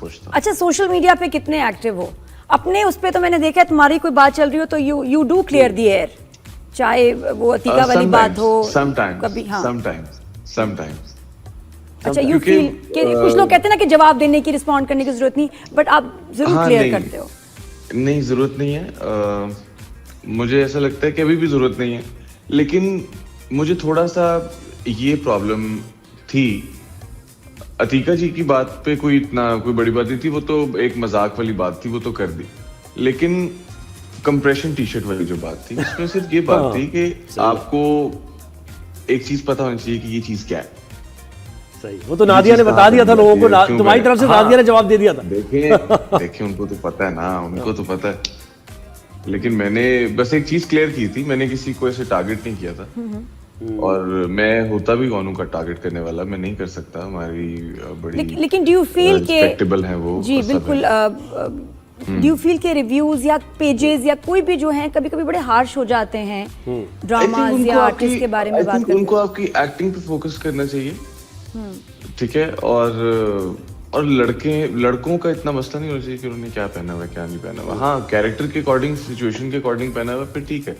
पूछता हूँ। अच्छा, सोशल मीडिया पे कितने एक्टिव हो? अपने उस पे तो मैंने देखा है तुम्हारी कोई बात चल रही हो तो you do clear the air, चाहे वो अतीका वाली बात हो कभी। हाँ, समटाइम्स। अच्छा, यू फील कि कुछ लोग कहते हैं ना कि जवाब देने की, रिस्पॉन्ड करने की जरूरत नहीं, बट आप जरूर क्लियर करते हो। नहीं, जरूरत नहीं है। मुझे ऐसा लगता है कि अभी भी जरूरत नहीं है, लेकिन मुझे थोड़ा सा ये प्रॉब्लम थी। अतीका जी की बात पे कोई बड़ी बात नहीं थी, वो तो एक मजाक वाली बात थी, वो तो कर दी। लेकिन कंप्रेशन टी शर्ट वाली जो बात थी, उसमें सिर्फ ये बात थी कि आपको एक चीज पता होनी चाहिए कि ये चीज क्या है। सही, वो तो नादिया ने बता दिया था लोगों को, तुम्हारी तरफ से नादिया ने जवाब दे दिया था। देखिए उनको तो पता है ना, उनको तो पता है। लेकिन मैंने बस एक चीज क्लियर की थी, मैंने किसी को ऐसे टारगेट नहीं किया था। और मैं होता भी कौन हूँ का टारगेट करने वाला, मैं नहीं कर सकता। हमारी बड़ी लेकिन डू यू फील के रिस्पेक्टेबल है वो? जी बिल्कुल। डू यू फील के रिव्यूज या पेजेस या कोई भी जो हैं कभी कभी बड़े हार्श हो जाते हैं ड्रामास या आर्टिस्ट के बारे में बात करते हैं? उनको आपकी एक्टिंग पे फोकस करना चाहिए, ठीक है। और लड़कों का इतना मसला नहीं होना चाहिए कि उन्होंने क्या पहना हुआ क्या नहीं पहना हुआ। हाँ, कैरेक्टर के अकॉर्डिंग, सिचुएशन के अकॉर्डिंग पहना हुआ फिर ठीक है,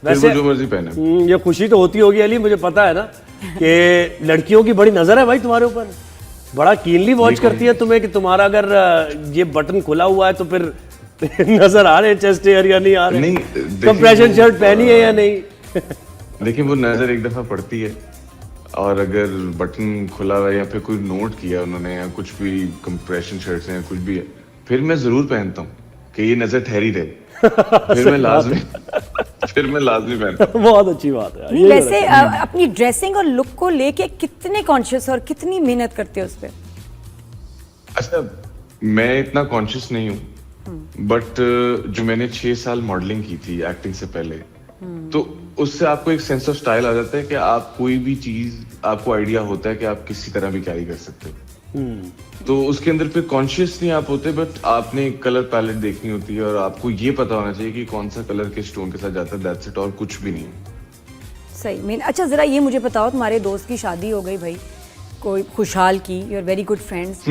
वैसे वो जो मर्जी पहने। ये खुशी तो होती होगी अली, मुझे पता है ना कि लड़कियों की बड़ी नजर है भाई तुम्हारे ऊपर, बड़ा कीनली वॉच करती है तुम्हें कि तुम्हारा अगर ये बटन खुला हुआ है तो फिर नजर आ रहे हैं चेस्ट एयर या नहीं आ रहे, नहीं कंप्रेशन शर्ट पहनी है या नहीं। देखिए वो नजर एक दफा पड़ती है, और अगर बटन खुला हुआ है या फिर कोई नोट किया उन्होंने या कुछ भी कंप्रेशन शर्ट्स हैं कुछ भी है, फिर मैं जरूर पहनता हूँ कि ये नजर ठहरी रहे। फिर मैं लाजमी पहनता हूँ। बहुत अच्छी बात है। नहीं, वैसे अपनी ड्रेसिंग और लुक को लेके कितने कॉन्शियस और कितनी मेहनत करते हो उस पे? अच्छा, मैं इतना कॉन्शियस नहीं हूँ, बट जो मैंने 6 साल मॉडलिंग की थी एक्टिंग से पहले, तो उससे आपको एक सेंस ऑफ स्टाइल आ जाता है कि आप कोई भी चीज, आपको आइडिया होता है कि आप किसी तरह भी कैरी कर सकते हो। तो उसके अंदर फिर कॉन्शियस नहीं आप होते, बट आपने कलर पैलेट देखनी होती है और आपको ये पता होना चाहिए कि कौन सा कलर किस टोन के साथ जाता है, दैट्स इट, और कुछ भी नहीं। सही। अच्छा, जरा ये मुझे बताओ, तुम्हारे दोस्त की शादी हो गई भाई, कोई खुशहाल की, you are very good friends,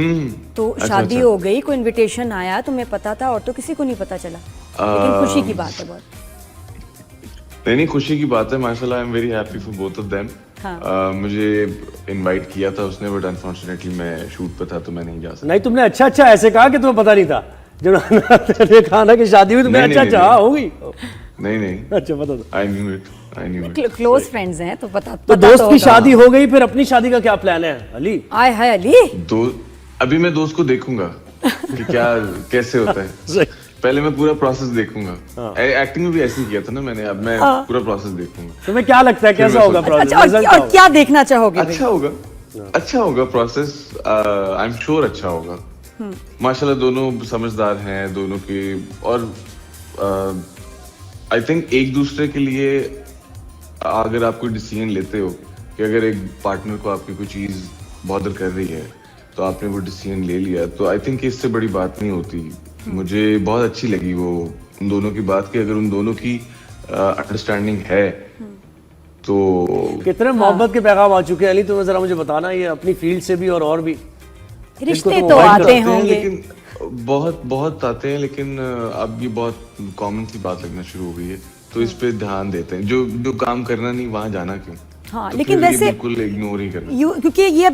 तो शादी हो गई, कोई इनविटेशन आया, तुम्हें पता था और तो किसी को नहीं पता चला, लेकिन खुशी की बात है बहुत। नहीं, खुशी की बात है, माशाल्लाह, I am very happy for both of them. मुझे इनवाइट किया था उसने, बट अनफॉर्चुनेटली मैं शूट पे था तो मैं नहीं जा सका। नहीं, तुमने अच्छा ऐसे कहा कि तुम्हें पता नहीं था, जब ने कहा ना कि शादी हुई, तुम्हें अच्छा होगी। नहीं, अच्छा पता था। I knew it. Close friends हैं तो पता। तो दोस्त की शादी हो गई, फिर अपनी शादी का क्या प्लान है अली? आय हाय अली, अभी मैं दोस्त को देखूंगा कि क्या कैसे होता है। पहले मैं पूरा प्रोसेस देखूंगा। एक्टिंग में भी ऐसे ही किया था ना मैंने, अब मैं पूरा प्रोसेस देखूंगा। तुम्हें क्या लगता है कैसा होगा प्रोसेस? और क्या देखना चाहोगे? अच्छा होगा प्रोसेस, आई एम श्योर अच्छा होगा। माशाल्लाह दोनों समझदार हैं दोनों के, और आई थिंक एक दूसरे के लिए अगर आप कोई डिसीजन लेते हो कि अगर एक पार्टनर को आपकी कोई चीज बॉदर कर रही है तो आपने वो डिसीजन ले लिया, तो आई थिंक इससे बड़ी बात नहीं होती। मुझे बहुत अच्छी लगी वो उन दोनों की बात, कि अगर उन दोनों की अंडरस्टैंडिंग है तो। कितने मोहब्बत के पैगाम आ चुके हैं अली, तुम्हें जरा मुझे बताना, ये अपनी फील्ड से भी और भी रिश्ते तो आते होंगे, लेकिन बहुत आते हैं, लेकिन अब ये बहुत कॉमन सी बात लगना शुरू हो गई है, तो इस पे ध्यान देते हैं। जो काम करना नहीं वहां जाना क्यों? हाँ, तो लेकिन वैसे बिल्कुल इग्नोर ही करना, क्योंकि ये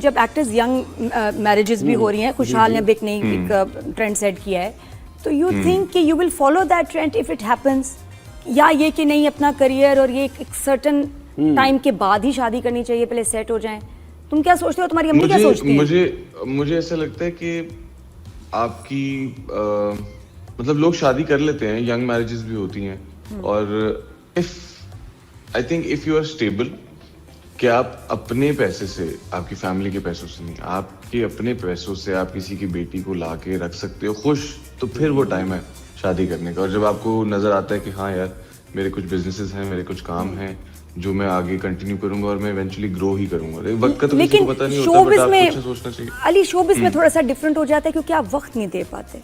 जब एक्टर्स यंग मैरिजेस भी हो रही हैं, खुशहाल ने एक नई ट्रेंड सेट किया है, तो यू थिंक कि you will follow that trend if it happens, या ये कि नहीं अपना करियर और ये एक सर्टेन टाइम के बाद ही शादी करनी चाहिए, पहले सेट हो जाएं? तुम क्या सोचते हो, तुम्हारी अम्मी क्या सोचती है? मुझे ऐसा लगता है कि आपकी मतलब लोग शादी कर लेते हैं, यंग मैरिजेस भी होती हैं, और I think if you are stable, कि आप अपने पैसे से, आपकी फैमिली के पैसों से नहीं, आपके अपने पैसों से आप किसी की बेटी को ला के रख सकते हो खुश, तो फिर वो टाइम है शादी करने का। और जब आपको नजर आता है कि हाँ यार मेरे कुछ बिजनेसेस हैं, मेरे कुछ काम हैं जो मैं आगे कंटिन्यू करूंगा और मैं इवेंचुअली ग्रो ही करूंगा, वक्त का तो किसी को पता नहीं होता, बट आपको अच्छा सोचना चाहिए। अली, शोबिज़ में थोड़ा सा डिफरेंट हो जाता है क्योंकि आप वक्त नहीं दे पाते,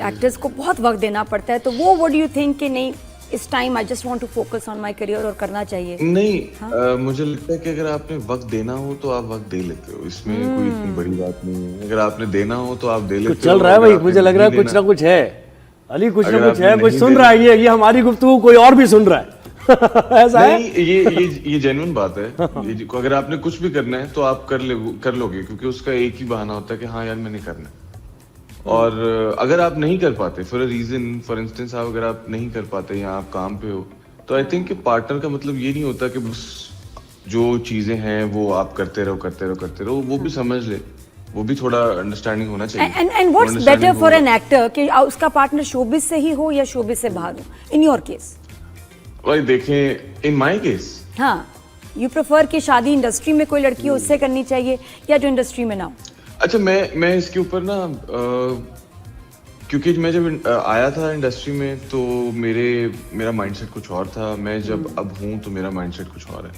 एक्टर्स को बहुत वक्त देना पड़ता है, तो वो व्हाट डू यू थिंक कि नहीं इस time I just want to focus on my career और करना चाहिए? नहीं, मुझे लगता है कि अगर आपने वक्त देना हो तो आप वक्त दे लेते हो, इसमें कोई इतनी बड़ी बात नहीं है। अगर आपने देना हो तो आप दे लेते हो। कुछ चल रहा है भाई, मुझे लग रहा है कुछ ना कुछ है अली, कुछ ना कुछ है, कुछ सुन रहा है ये हमारी गुफ्तगू कोई और भी सुन रहा है। ऐसा है? नहीं, ये जेन्युइन बात है। अगर आपने कुछ भी करना है तो आप कर लोगे, क्योंकि उसका एक ही बहाना होता है कि हाँ यार मैंने करना है। और अगर आप नहीं कर पाते for a reason, for instance अगर आप नहीं कर पाते या आप काम पे हो, तो आई थिंक कि पार्टनर का मतलब ये नहीं होता कि बस जो चीजें हैं वो आप करते रहो, वो भी समझ ले, वो भी थोड़ा अंडरस्टैंडिंग होना चाहिए। And what's better for an actor कि उसका पार्टनर शोबिज से ही हो या शोबिज से बाहर हो? इन योर केस भाई देखें, इन माय केस हाँ, यू प्रेफर कि शादी इंडस्ट्री में कोई लड़की हो उससे करनी चाहिए या जो इंडस्ट्री में ना हो? अच्छा, मैं इसके ऊपर ना क्योंकि मैं जब आया था इंडस्ट्री में तो मेरा माइंडसेट कुछ और था। मैं जब अब हूँ तो मेरा माइंडसेट कुछ और है।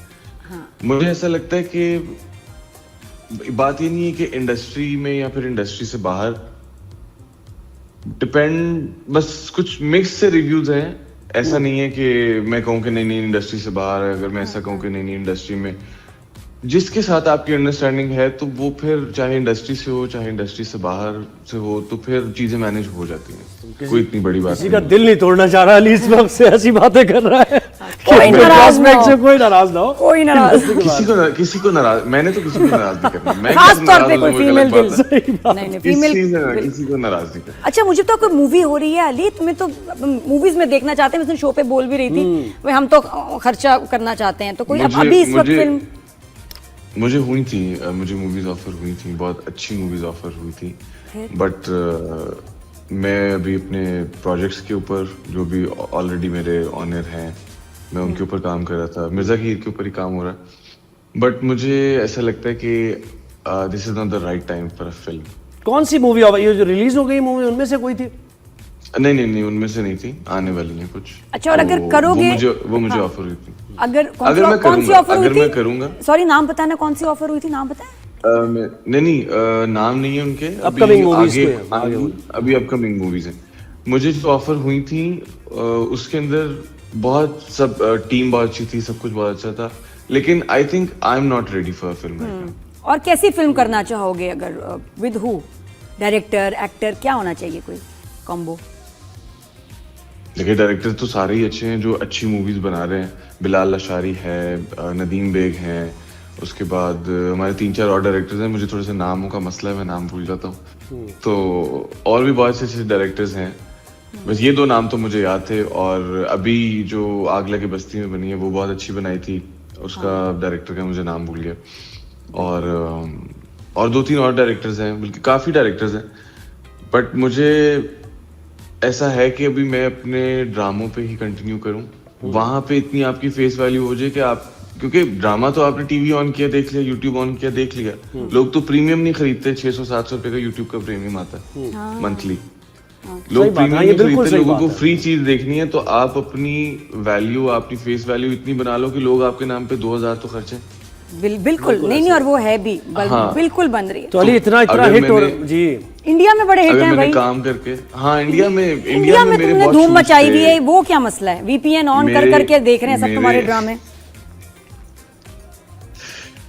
हाँ. मुझे ऐसा लगता है कि बात ये नहीं है कि इंडस्ट्री में या फिर इंडस्ट्री से बाहर, डिपेंड, बस कुछ मिक्स से रिव्यूज हैं। ऐसा नहीं है कि मैं कहूँ कि नहीं इंडस्ट्री से बाहर है। अगर मैं ऐसा कहूँ कि नहीं इंडस्ट्री में, जिसके साथ आपकी अंडरस्टैंडिंग है तो वो फिर चाहे इंडस्ट्री से हो चाहे इंडस्ट्री से बाहर से हो, तो फिर चीजें मैनेज हो जाती हैं। कोई इतनी बड़ी बात किसी का दिल नहीं तोड़ना चाह रहा अली, इस वक्त से ऐसी बातें कर रहा है। कोई नाराज ना हो, कोई नाराज ना हो, कोई नाराज किसी को नाराज, मैंने तो किसी को नाराज नहीं करना। मैं खास तौर पे कोई फीमेल दिल नहीं फीमेल किसी को नाराज नहीं करना। अच्छा, मुझे तो कोई मूवी हो रही है अली, तुम्हें तो मूवीज में देखना चाहते हैं, मैं शो पे बोल भी रही थी हम तो खर्चा करना चाहते हैं, तो कोई अभी इस वक्त फिल्म मुझे मूवीज ऑफर हुई थी, बहुत अच्छी मूवीज ऑफर हुई थी, बट मैं अभी अपने प्रोजेक्ट्स के ऊपर जो भी ऑलरेडी मेरे ऑनर हैं, मैं उनके ऊपर काम कर रहा था। मिर्जा हीर के ऊपर ही काम हो रहा है, बट मुझे ऐसा लगता है कि this is not the right time for a film. कौन सी मूवी ये जो रिलीज हो गई मूवी, उनमें से कोई थी? नहीं, उनमें से नहीं थी, आने वाली है कुछ। अच्छा, और अगर करोगे वो मुझे ऑफर हुई थी। अगर कौन सी ऑफर हुई थी? मैं करूंगा। सॉरी, नाम बताना, कौन सी ऑफर हुई थी, नाम बताएं। नहीं, नाम नहीं है उनके, अपकमिंग मूवीज अभी अपकमिंग मूवीज हैं। मुझे जो ऑफर हुई थी उसके अंदर बहुत सब टीम बहुत अच्छी थी, सब कुछ बहुत अच्छा था, लेकिन I think I am not ready for a film. और कैसी फिल्म करना चाहोगे? अगर विद हु, डायरेक्टर, एक्टर, क्या होना चाहिए कोई कॉम्बो? देखिए, डायरेक्टर तो सारे ही अच्छे हैं जो अच्छी मूवीज बना रहे हैं। बिलाल लशारी है, नदीम बेग हैं, उसके बाद हमारे 3-4 और डायरेक्टर्स हैं। मुझे थोड़े से नामों का मसला है, मैं नाम भूल जाता हूँ, तो और भी बहुत से अच्छे डायरेक्टर्स हैं। बस ये 2 नाम तो मुझे याद थे। और अभी जो आग लगे बस्ती में बनी है वो बहुत अच्छी बनाई थी, उसका डायरेक्टर का मुझे नाम भूल गया। और 2-3 और डायरेक्टर्स हैं, बल्कि काफी डायरेक्टर्स हैं, बट मुझे ऐसा है कि अभी मैं अपने ड्रामों पे ही कंटिन्यू करूं। वहां पे इतनी आपकी फेस वैल्यू हो जाए कि आप, क्योंकि ड्रामा तो आपने टीवी ऑन किया देख लिया, यूट्यूब ऑन किया देख लिया। लोग तो प्रीमियम नहीं खरीदते, 600-700 रुपए का यूट्यूब का प्रीमियम आता है मंथली। लोग प्रीमियम नहीं खरीदते, लोगों को फ्री चीज देखनी है, तो आप अपनी वैल्यू, अपनी फेस वैल्यू इतनी बना लो कि लोग आपके नाम पे 2000 तो खर्चे। बिल्कुल नहीं, और वो है भी बिल्कुल बन रही है। तो अली इतना हिट हो रहा जी, इंडिया में बड़े हिट हैं भाई, काम करके। हाँ, इंडिया में तुमने धूम मचाई हुई है, वो क्या मसला है? VPN ऑन कर करके देख रहे हैं सब तुम्हारे ड्रामे।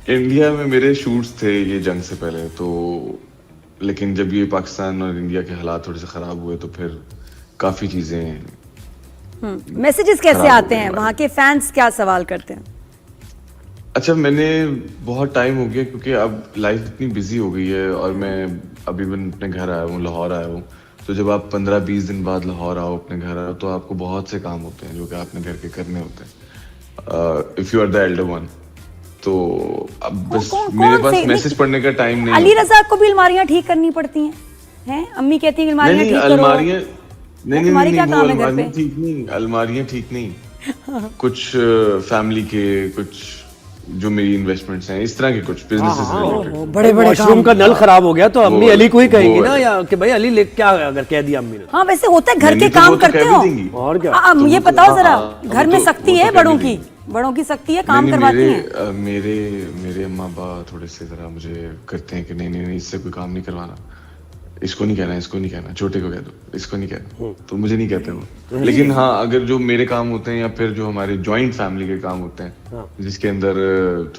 इंडिया में मेरे शूट्स थे ये जंग से पहले तो, लेकिन जब ये पाकिस्तान और इंडिया के हालात थोड़े से खराब हुए तो फिर काफी चीजें। मैसेजेस कैसे आते हैं वहाँ के फैंस, क्या सवाल करते हैं? अच्छा, मैंने बहुत टाइम हो गया क्योंकि अब लाइफ इतनी बिजी हो गई है, और मैं अभी अपने घर आया हूँ, लाहौर आया हूँ। तो जब आप 15-20 दिन बाद लाहौर आओ, अपने घर आओ, तो आपको बहुत से काम होते हैं जो कि आपने घर के करने होते हैं, if you are the elder one. तो अब बस मेरे पास मैसेज पढ़ने का टाइम नहीं। अली रजा को भी अलमारियां ठीक करनी पड़ती हैं? अम्मी कहती है अलमारियां ठीक करो। अलमारियां नहीं, अलमारियां ठीक नहीं। कुछ फैमिली के, कुछ जो मेरी इन्वेस्टमेंट्स हैं, इस तरह के कुछ बिजनेसेस रिलेटेड। बड़े वॉशरूम का नल खराब हो गया तो अम्मी अली को ही कहेंगी ना, या कि भाई अली क्या अगर कह दिया अम्मी ने? हाँ, वैसे होता है, घर के काम करते हो और क्या। ये बताओ जरा, घर में सख्ती है बड़ों की सख्ती है, काम करवाती हैं? मेरे अम्मा अब्बा थोड़े से जरा मुझे करते हैं कि नहीं, इससे कोई काम नहीं करवाना। इसको नहीं कहना, इसको नहीं कहना, छोटे को कह दो, इसको नहीं कहना, तो मुझे नहीं कहते वो। लेकिन हाँ, अगर जो मेरे काम होते हैं या फिर जो हमारे जॉइंट फैमिली के काम होते हैं जिसके अंदर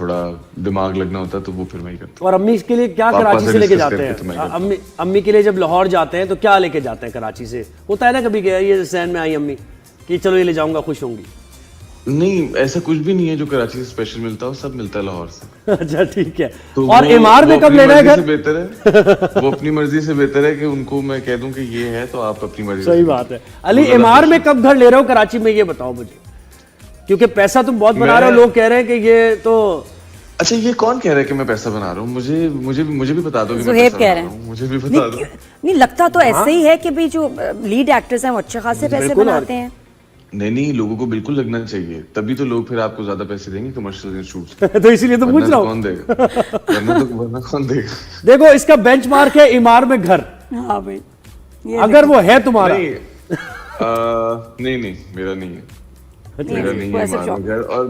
थोड़ा दिमाग लगना होता है, तो वो फिर मैं ही करता हूँ। और अम्मी के लिए क्या पापा कराची से से लेके discuss जाते करके तो मैं हैं? करता अम्मी के लिए जब लाहौर जाते हैं तो क्या लेके जाते हैं कराची से? होता है ना कभी कि ये सहन में आई अम्मी कि चलो ये ले जाऊंगा, खुश होंगी। नहीं, ऐसा कुछ भी नहीं है जो कराची से स्पेशल मिलता हो, सब मिलता है लाहौर से। अच्छा ठीक है। तो और एमआर में कब लेना है घर? बेहतर है वो अपनी मर्जी से बेहतर है कि उनको मैं कह दूं कि ये है तो आप अपनी मर्जी सही से। बात है। अली, एमआर में कब घर ले रहे हो कराची में, ये बताओ मुझे, क्योंकि पैसा तुम बहुत बना रहे हो, लोग कह रहे हैं कि ये तो। अच्छा, ये कौन कह रहा है कि मैं पैसा बना रहा हूँ? मुझे भी बता दो कि मैं ज़ुहैब पैसा कह बना रहे रहा हैं। हूँ, मुझे भी बता दो। नहीं लगता तो ऐसे ही है कि भाई जो लीड एक्टर्स हैं वो अच्छे खासे पैसे बिल्कुल, बनाते हैं। नहीं, लोगों को बिल्कुल लगना चाहिए, तभी तो लोग फिर आपको ज्यादा पैसे देंगे कमर्शियल शूट्स। तो इसीलिए तो पूछ रहा हूँ। कौन देगा? वरना कौन देगा? देखो, इसका बेंचमार्क है एमआर में घर। हाँ भाई, ये अगर वो है तुम्हारा। नहीं, नहीं, मेरा नहीं है, मेरा नहीं कोई ऐसा है शौक और